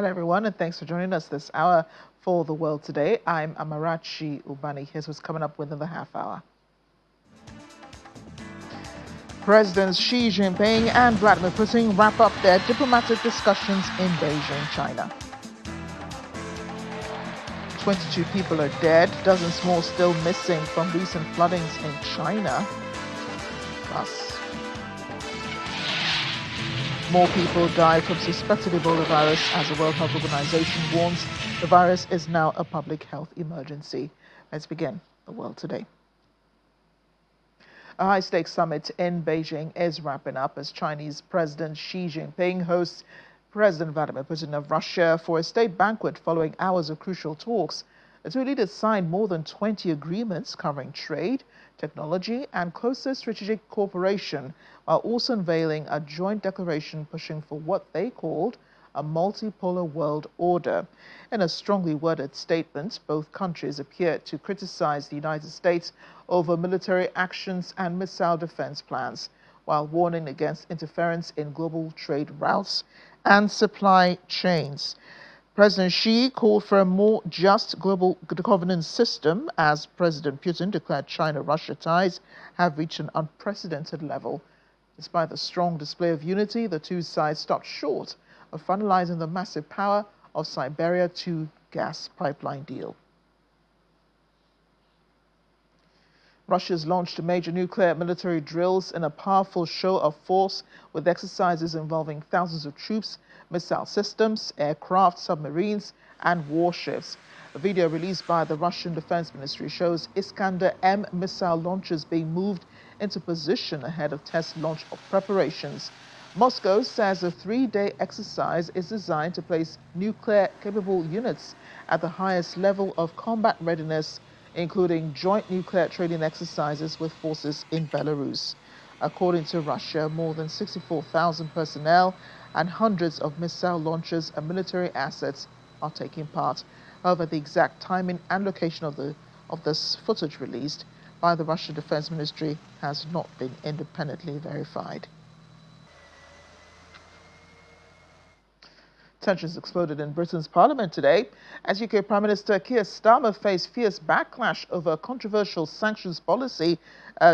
Hello, everyone, and thanks for joining us this hour for The World Today. I'm Amarachi Ubani. Here's what's coming up within the half hour. Presidents Xi Jinping and Vladimir Putin wrap up their diplomatic discussions in Beijing, China. 22 people are dead, dozens more still missing from recent floodings in China. Plus, more people died from suspected Ebola virus as the World Health Organization warns the virus is now a public health emergency. Let's begin The World Today. A high-stakes summit in Beijing is wrapping up as Chinese President Xi Jinping hosts President Vladimir Putin of Russia for a state banquet following hours of crucial talks. The two leaders signed more than 20 agreements covering trade, technology, and closer strategic cooperation, while also unveiling a joint declaration pushing for what they called a multipolar world order. In a strongly worded statement, both countries appeared to criticize the United States over military actions and missile defense plans, while warning against interference in global trade routes and supply chains. President Xi called for a more just global governance system as President Putin declared China-Russia ties have reached an unprecedented level. Despite the strong display of unity, the two sides stopped short of finalizing the massive power of Siberia 2 gas pipeline deal. Russia's launched major nuclear military drills in a powerful show of force with exercises involving thousands of troops, missile systems, aircraft, submarines, and warships. A video released by the Russian Defense Ministry shows Iskander-M missile launchers being moved into position ahead of test launch preparations. Moscow says the 3-day exercise is designed to place nuclear-capable units at the highest level of combat readiness, including joint nuclear training exercises with forces in Belarus. According to Russia, more than 64,000 personnel and hundreds of missile launchers and military assets are taking part. However, the exact timing and location of this footage released by the Russian Defense Ministry has not been independently verified. Tensions exploded in Britain's parliament today as UK Prime Minister Keir Starmer faced fierce backlash over a controversial sanctions policy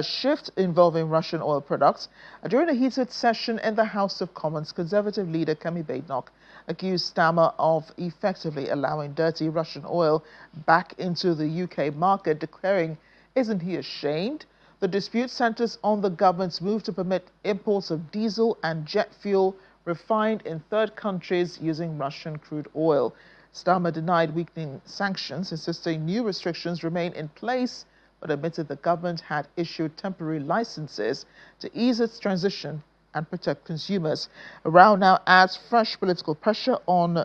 shift involving Russian oil products. During a heated session in the House of Commons, Conservative leader Kemi Badenoch accused Starmer of effectively allowing dirty Russian oil back into the UK market, declaring, "Isn't he ashamed?" The dispute centers on the government's move to permit imports of diesel and jet fuel refined in third countries using Russian crude oil. Starmer denied weakening sanctions, insisting new restrictions remain in place, but admitted the government had issued temporary licenses to ease its transition and protect consumers. A row now adds fresh political pressure on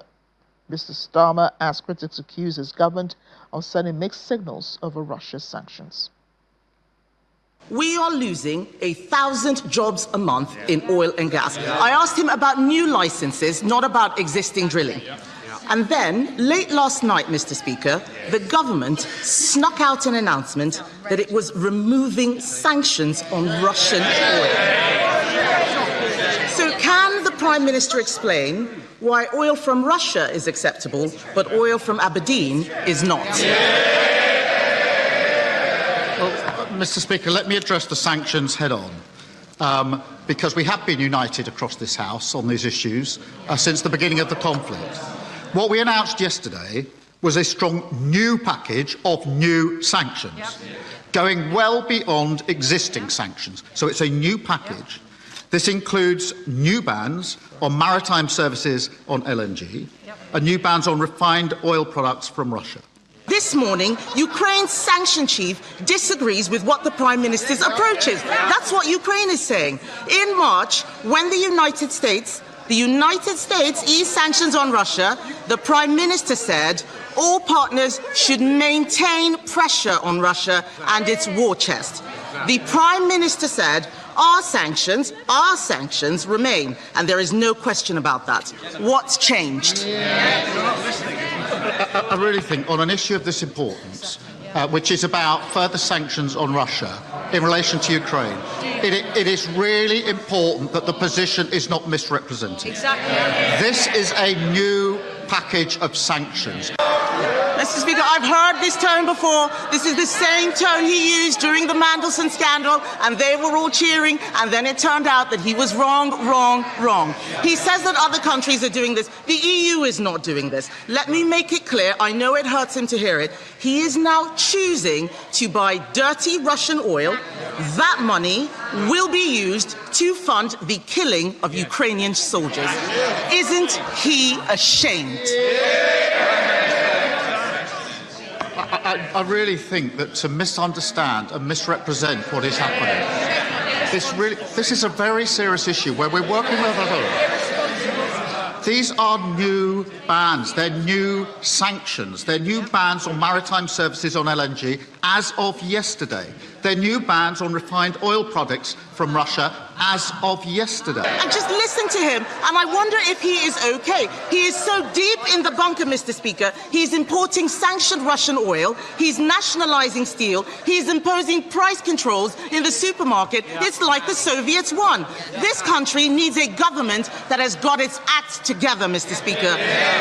Mr. Starmer as critics accuse his government of sending mixed signals over Russia's sanctions. We are losing 1,000 jobs a month in oil and gas. I asked him about new licenses, not about existing drilling. And then, late last night, Mr. Speaker, the government snuck out an announcement that it was removing sanctions on Russian oil. So can the Prime Minister explain why oil from Russia is acceptable, but oil from Aberdeen is not? Mr. Speaker, let me address the sanctions head-on, because we have been united across this House on these issues since the beginning of the conflict. What we announced yesterday was a strong new package of new sanctions, going well beyond existing sanctions. So it's a new package. This includes new bans on maritime services on LNG and new bans on refined oil products from Russia. This morning, Ukraine's sanction chief disagrees with what the Prime Minister's approach is. That's what Ukraine is saying. In March, when the United States eased sanctions on Russia, the Prime Minister said all partners should maintain pressure on Russia and its war chest. The Prime Minister said our sanctions remain, and there is no question about that. What's changed? I really think on an issue of this importance, which is about further sanctions on Russia in relation to Ukraine, it is really important that the position is not misrepresented. Exactly. This is a new package of sanctions. Mr. Speaker, I've heard this tone before. This is the same tone he used during the Mandelson scandal, and they were all cheering, and then it turned out that he was wrong. He says that other countries are doing this. The EU is not doing this. Let me make it clear. I know it hurts him to hear it. He is now choosing to buy dirty Russian oil. That money will be used to fund the killing of Ukrainian soldiers. Isn't he ashamed? I really think that to misunderstand and misrepresent what is happening, this is a very serious issue where we're working with others. These are new bans. They're new sanctions. They're new bans on maritime services on LNG as of yesterday. They're new bans on refined oil products from Russia as of yesterday. And just listen to him, and I wonder if he is okay. He is so deep in the bunker, Mr. Speaker. He's importing sanctioned Russian oil. He's nationalizing steel. He's imposing price controls in the supermarket. It's like the Soviets won. This country needs a government that has got its act together, Mr. Speaker.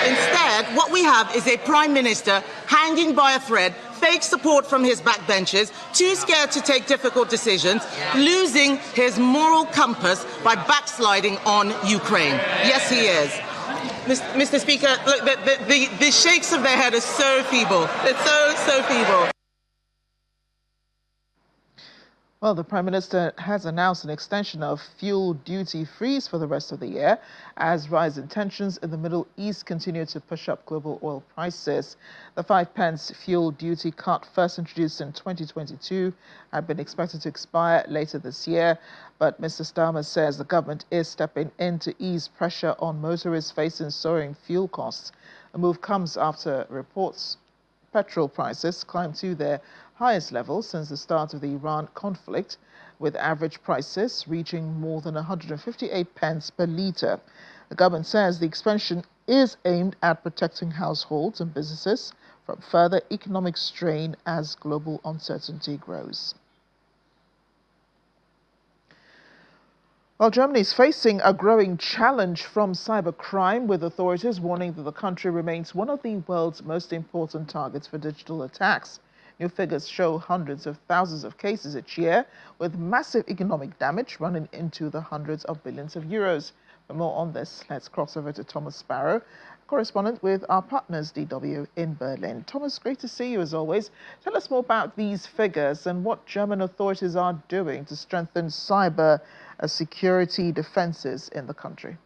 Instead, what we have is a prime minister hanging by a thread, fake support from his backbenchers, too scared to take difficult decisions, losing his moral compass by backsliding on Ukraine. Yes, he is. Mr. Speaker, look, the shakes of their head are so feeble. It's so feeble. Well, the Prime Minister has announced an extension of fuel duty freeze for the rest of the year as rising tensions in the Middle East continue to push up global oil prices. The 5p fuel duty cut, first introduced in 2022, had been expected to expire later this year. But Mr. Starmer says the government is stepping in to ease pressure on motorists facing soaring fuel costs. The move comes after reports petrol prices climbed to their highest level since the start of the Iran conflict, with average prices reaching more than 158p per litre. The government says the expansion is aimed at protecting households and businesses from further economic strain as global uncertainty grows. Well, Germany is facing a growing challenge from cybercrime, with authorities warning that the country remains one of the world's most important targets for digital attacks. New figures show hundreds of thousands of cases each year, with massive economic damage running into the hundreds of billions of euros. For more on this, let's cross over to Thomas Sparrow, correspondent with our partners DW in Berlin. Thomas, great to see you as always. Tell us more about these figures and what German authorities are doing to strengthen cyber security defenses in the country.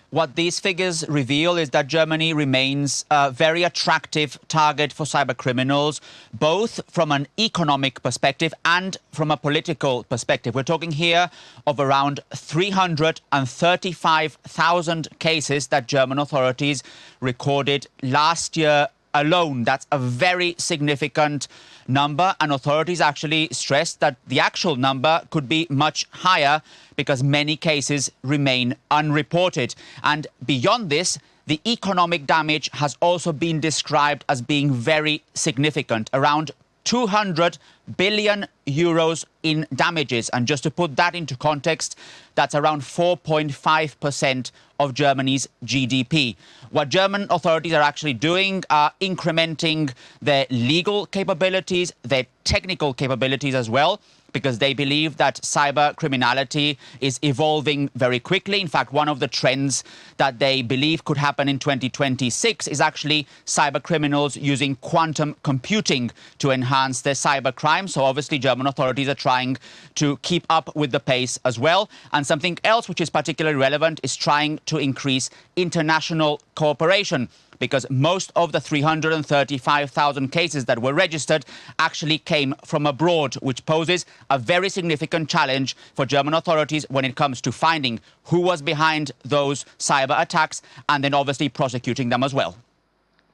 What these figures reveal is that Germany remains a very attractive target for cyber criminals, both from an economic perspective and from a political perspective. We're talking here of around 335,000 cases that German authorities recorded last year alone. That's a very significant number, and authorities actually stressed that the actual number could be much higher because many cases remain unreported. And beyond this, the economic damage has also been described as being very significant, around 200 billion euros in damages. And just to put that into context, that's around 4.5% of Germany's GDP. What German authorities are actually doing are incrementing their legal capabilities, their technical capabilities as well, because they believe that cyber criminality is evolving very quickly. In fact, one of the trends that they believe could happen in 2026 is actually cyber criminals using quantum computing to enhance their cyber crime. So obviously, German authorities are trying to keep up with the pace as well. And something else which is particularly relevant is trying to increase international cooperation, because most of the 335,000 cases that were registered actually came from abroad, which poses a very significant challenge for German authorities when it comes to finding who was behind those cyber attacks and then obviously prosecuting them as well.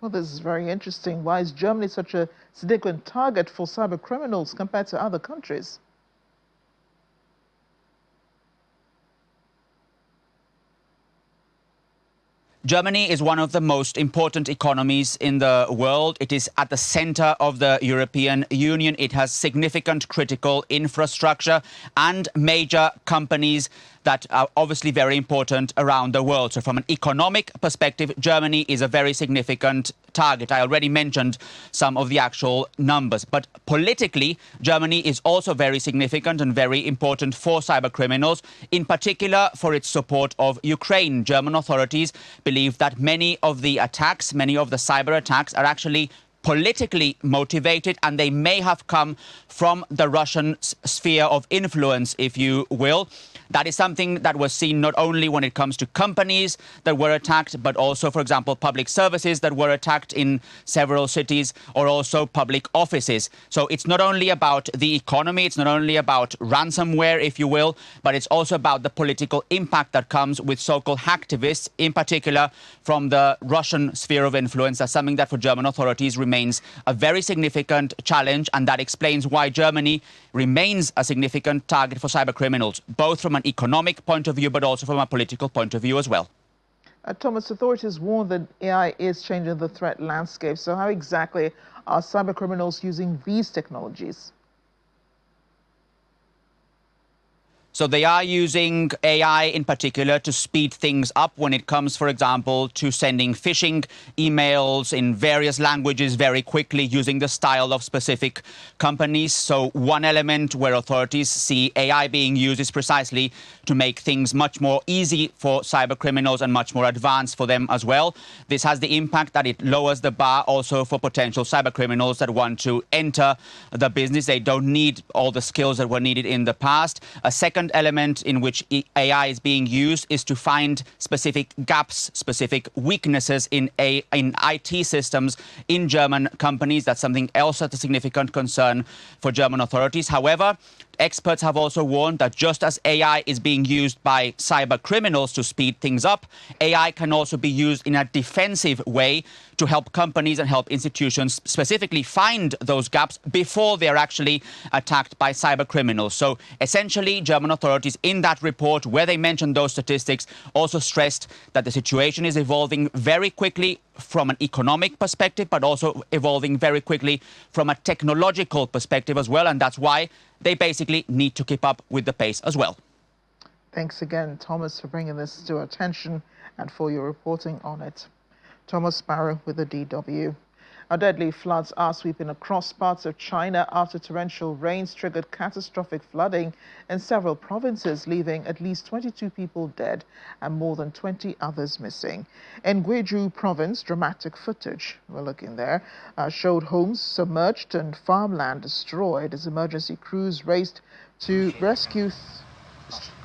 Well, this is very interesting. Why is Germany such a significant target for cyber criminals compared to other countries? Germany is one of the most important economies in the world. It is at the center of the European Union. It has significant critical infrastructure and major companies that are obviously very important around the world. So from an economic perspective, Germany is a very significant target. I already mentioned some of the actual numbers. But politically, Germany is also very significant and very important for cybercriminals, in particular for its support of Ukraine. German authorities believe that many of the attacks, many of the cyber attacks are actually politically motivated, and they may have come from the Russian sphere of influence, if you will. That is something that was seen not only when it comes to companies that were attacked, but also, for example, public services that were attacked in several cities, or also public offices. So it's not only about the economy, it's not only about ransomware, if you will, but it's also about the political impact that comes with so-called hacktivists, in particular from the Russian sphere of influence. That's something that for German authorities remains a very significant challenge, and that explains why Germany remains a significant target for cybercriminals, both from an economic point of view, but also from a political point of view as well. Thomas, authorities warn that AI is changing the threat landscape. So how exactly are cybercriminals using these technologies? So they are using AI in particular to speed things up when it comes, for example, to sending phishing emails in various languages very quickly using the style of specific companies. So one element where authorities see AI being used is precisely to make things much more easy for cyber criminals and much more advanced for them as well. This has the impact that it lowers the bar also for potential cyber criminals that want to enter the business. They don't need all the skills that were needed in the past. A second element in which AI is being used is to find specific gaps, specific weaknesses in IT systems in German companies. That's something else that's a significant concern for German authorities. However, experts have also warned that just as AI is being used by cyber criminals to speed things up, AI can also be used in a defensive way to help companies and help institutions specifically find those gaps before they're actually attacked by cyber criminals. So essentially, German authorities in that report, where they mentioned those statistics, also stressed that the situation is evolving very quickly from an economic perspective, but also evolving very quickly from a technological perspective as well. And that's why they basically need to keep up with the pace as well. Thanks again, Thomas, for bringing this to our attention and for your reporting on it. Thomas Sparrow with the DW. Our deadly floods are sweeping across parts of China after torrential rains triggered catastrophic flooding in several provinces, leaving at least 22 people dead and more than 20 others missing. In Gwangju province, dramatic footage, we're looking there, showed homes submerged and farmland destroyed as emergency crews raced to rescue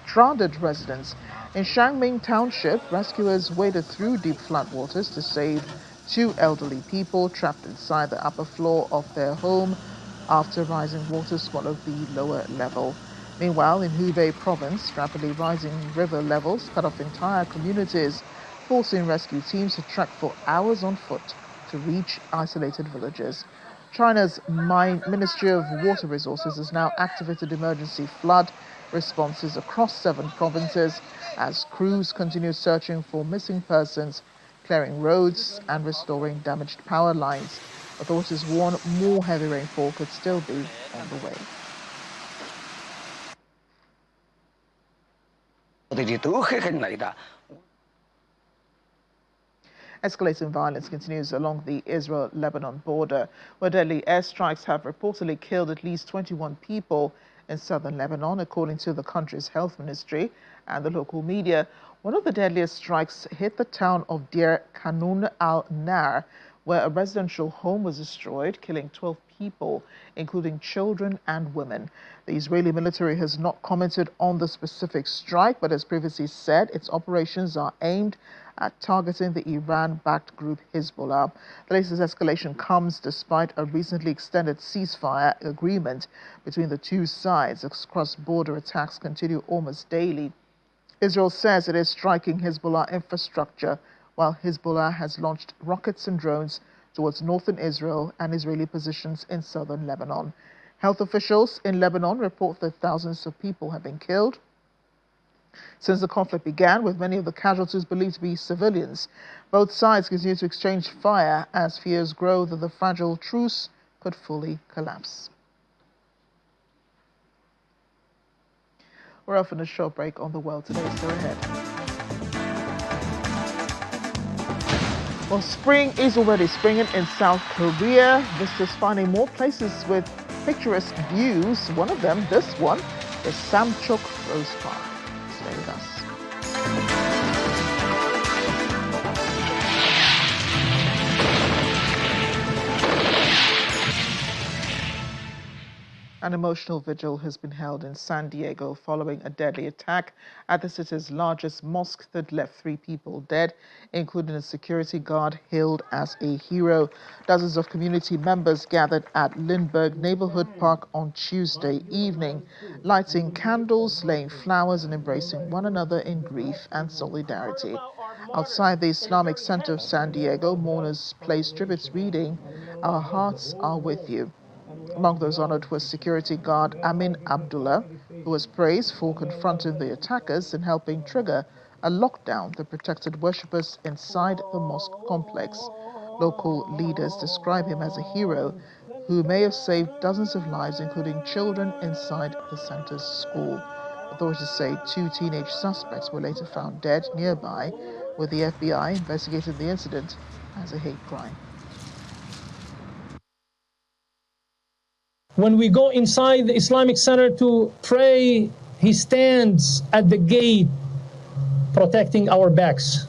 stranded residents. In Shangming Township, rescuers waded through deep floodwaters to save two elderly people trapped inside the upper floor of their home after rising water swallowed the lower level. Meanwhile, in Hubei province, rapidly rising river levels cut off entire communities, forcing rescue teams to trek for hours on foot to reach isolated villages. China's Ministry of Water Resources has now activated emergency flood responses across 7 provinces as crews continue searching for missing persons, clearing roads and restoring damaged power lines. Authorities warn more heavy rainfall could still be on the way. Escalating violence continues along the Israel-Lebanon border, where deadly airstrikes have reportedly killed at least 21 people in southern Lebanon, according to the country's health ministry and the local media. One of the deadliest strikes hit the town of Deir Kanun al-Nar, where a residential home was destroyed, killing 12 people, including children and women. The Israeli military has not commented on the specific strike, but as previously said, its operations are aimed at targeting the Iran-backed group Hezbollah. The latest escalation comes despite a recently extended ceasefire agreement between the two sides. Cross-border attacks continue almost daily. Israel says it is striking Hezbollah infrastructure, while Hezbollah has launched rockets and drones towards northern Israel and Israeli positions in southern Lebanon. Health officials in Lebanon report that thousands of people have been killed since the conflict began, with many of the casualties believed to be civilians. Both sides continue to exchange fire as fears grow that the fragile truce could fully collapse. We're off on a short break on the World Today. So ahead. Well, spring is already springing in South Korea. Visitors finding more places with picturesque views. One of them, this one, is Samchok Rose Park. Stay with us. An emotional vigil has been held in San Diego following a deadly attack at the city's largest mosque that left 3 people dead, including a security guard hailed as a hero. Dozens of community members gathered at Lindbergh Neighborhood Park on Tuesday evening, lighting candles, laying flowers, and embracing one another in grief and solidarity. Outside the Islamic Center of San Diego, mourners placed tributes reading, "Our hearts are with you." Among those honored was security guard Amin Abdullah, who was praised for confronting the attackers and helping trigger a lockdown that protected worshippers inside the mosque complex. Local leaders describe him as a hero who may have saved dozens of lives, including children inside the center's school. Authorities say 2 teenage suspects were later found dead nearby, with the FBI investigating the incident as a hate crime. When we go inside the Islamic Center to pray, he stands at the gate protecting our backs.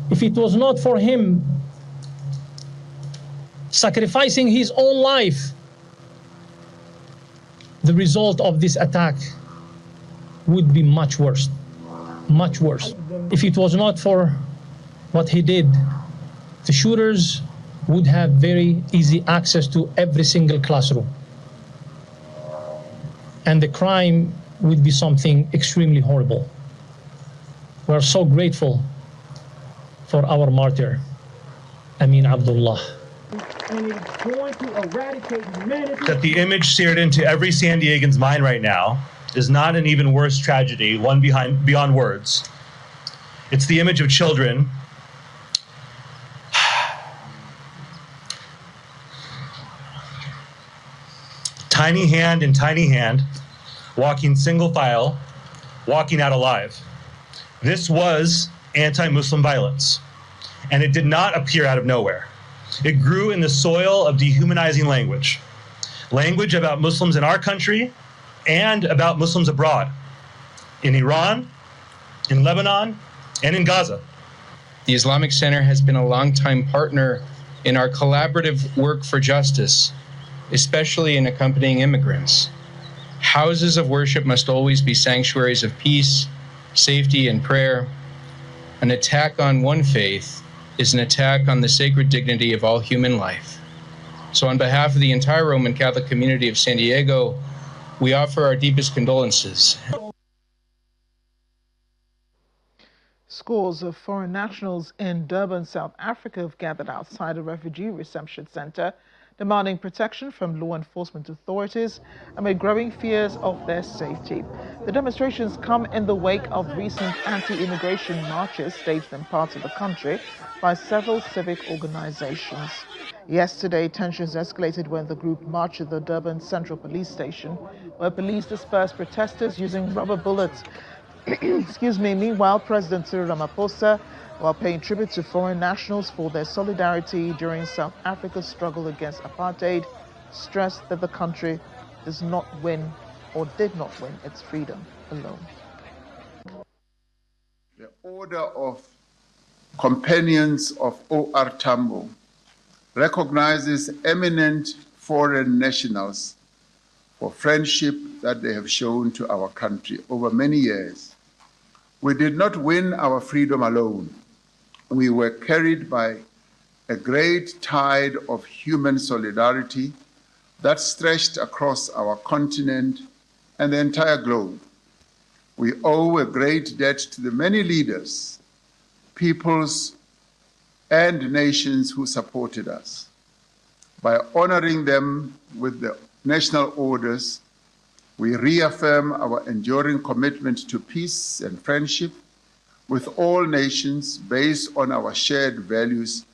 If it was not for him sacrificing his own life, the result of this attack would be much worse, much worse. If it was not for what he did, the shooters would have very easy access to every single classroom. And the crime would be something extremely horrible. We're so grateful for our martyr, Amin Abdullah. And it's going to eradicate humanity. That the image seared into every San Diegan's mind right now is not an even worse tragedy, one beyond words. It's the image of children tiny hand in tiny hand, walking single file, walking out alive. This was anti-Muslim violence, and it did not appear out of nowhere. It grew in the soil of dehumanizing language about Muslims in our country and about Muslims abroad, in Iran, in Lebanon, and in Gaza. The Islamic Center has been a longtime partner in our collaborative work for justice, especially in accompanying immigrants. Houses of worship must always be sanctuaries of peace, safety, and prayer. An attack on one faith is an attack on the sacred dignity of all human life. So on behalf of the entire Roman Catholic community of San Diego, we offer our deepest condolences. Scores of foreign nationals in Durban, South Africa have gathered outside a refugee reception center, demanding protection from law enforcement authorities amid growing fears of their safety. The demonstrations come in the wake of recent anti-immigration marches staged in parts of the country by several civic organizations. Yesterday, tensions escalated when the group marched to the Durban Central Police Station, where police dispersed protesters using rubber bullets. Meanwhile, President Cyril Ramaphosa, while paying tribute to foreign nationals for their solidarity during South Africa's struggle against apartheid, stressed that the country does not win or did not win its freedom alone. The Order of Companions of O.R. Tambo recognizes eminent foreign nationals for friendship that they have shown to our country over many years. We did not win our freedom alone. We were carried by a great tide of human solidarity that stretched across our continent and the entire globe. We owe a great debt to the many leaders, peoples, and nations who supported us. By honoring them with the national orders, we reaffirm our enduring commitment to peace and friendship with all nations based on our shared values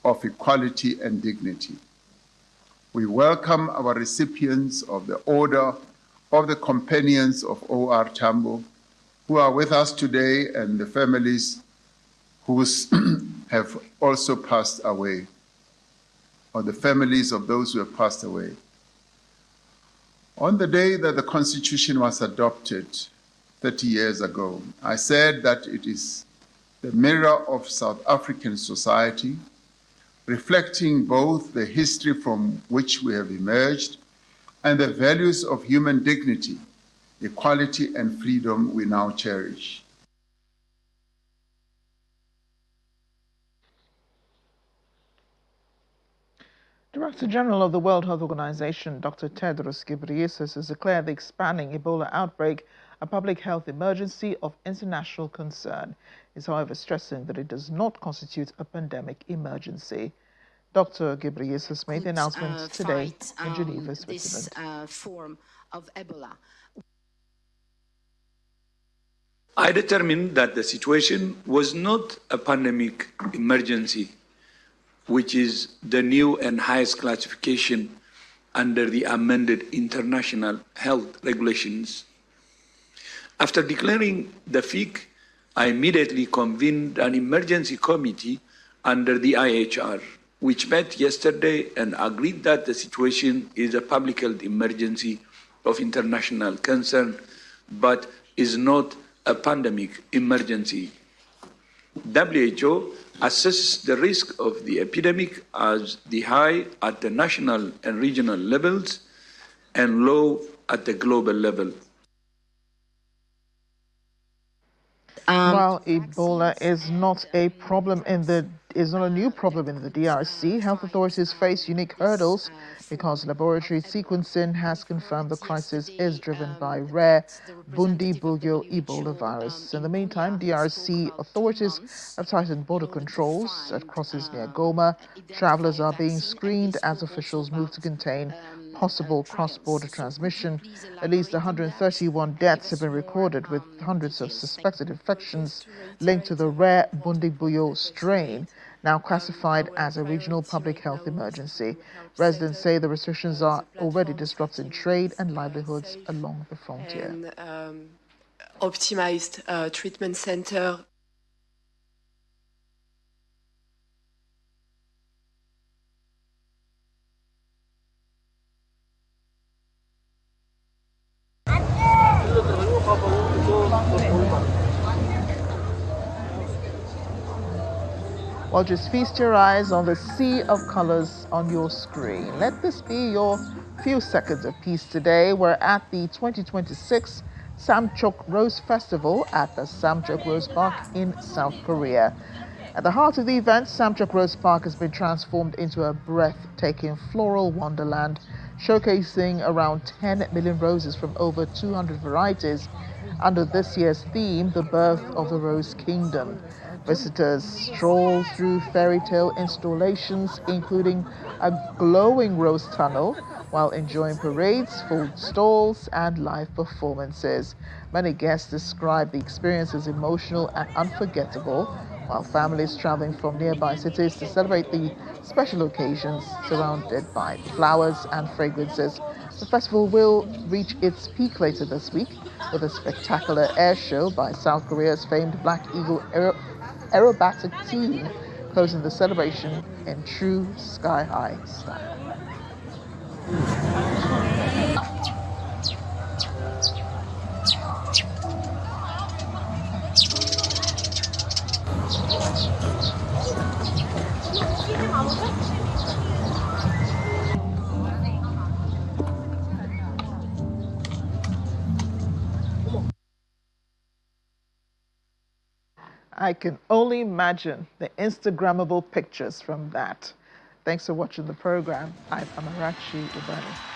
of equality and dignity. We welcome our recipients of the Order of the companions of O.R. Tambo who are with us today and the families who have also passed away, or the families of those who have passed away. On the day that the Constitution was adopted 30 years ago, I said that it is the mirror of South African society, reflecting both the history from which we have emerged and the values of human dignity, equality, and freedom we now cherish. Director General of the World Health Organization, Dr. Tedros Ghebreyesus, has declared the expanding Ebola outbreak a public health emergency of international concern. He is, however, stressing that it does not constitute a pandemic emergency. Dr. Ghebreyesus made the announcement today in Geneva, Switzerland. This form of Ebola. I determined that the situation was not a pandemic emergency, which is the new and highest classification under the amended international health regulations. After declaring the FIC, I immediately convened an emergency committee under the IHR, which met yesterday and agreed that the situation is a public health emergency of international concern, but is not a pandemic emergency. WHO assesses the risk of the epidemic as the high at the national and regional levels and low at the global level. While Ebola is not a new problem in the DRC, health authorities face unique hurdles because laboratory sequencing has confirmed the crisis is driven by rare Bundibugyo Ebola virus. In the meantime, DRC authorities have tightened border controls at crosses near Goma. Travelers are being screened as officials move to contain possible cross-border transmission. At least 131 deaths have been recorded, with hundreds of suspected infections linked to the rare Bundibugyo strain, now classified as a regional public health emergency. Residents say the restrictions are already disrupting trade and livelihoods along the frontier. And, optimized treatment center. Well, just feast your eyes on the sea of colors on your screen. Let this be your few seconds of peace today. We're at the 2026 Samchok Rose Festival at the Samchok Rose Park in South Korea. At the heart of the event, Samchok Rose Park has been transformed into a breathtaking floral wonderland, showcasing around 10 million roses from over 200 varieties under this year's theme, The Birth of the Rose Kingdom. Visitors stroll through fairy tale installations, including a glowing rose tunnel, while enjoying parades, food stalls, and live performances. Many guests describe the experience as emotional and unforgettable, while families traveling from nearby cities to celebrate the special occasions surrounded by flowers and fragrances. The festival will reach its peak later this week with a spectacular air show by South Korea's famed Black Eagle aerobatic team, closing the celebration in true sky-high style. I can only imagine the Instagrammable pictures from that. Thanks for watching the program. I'm Amarachi Ubani.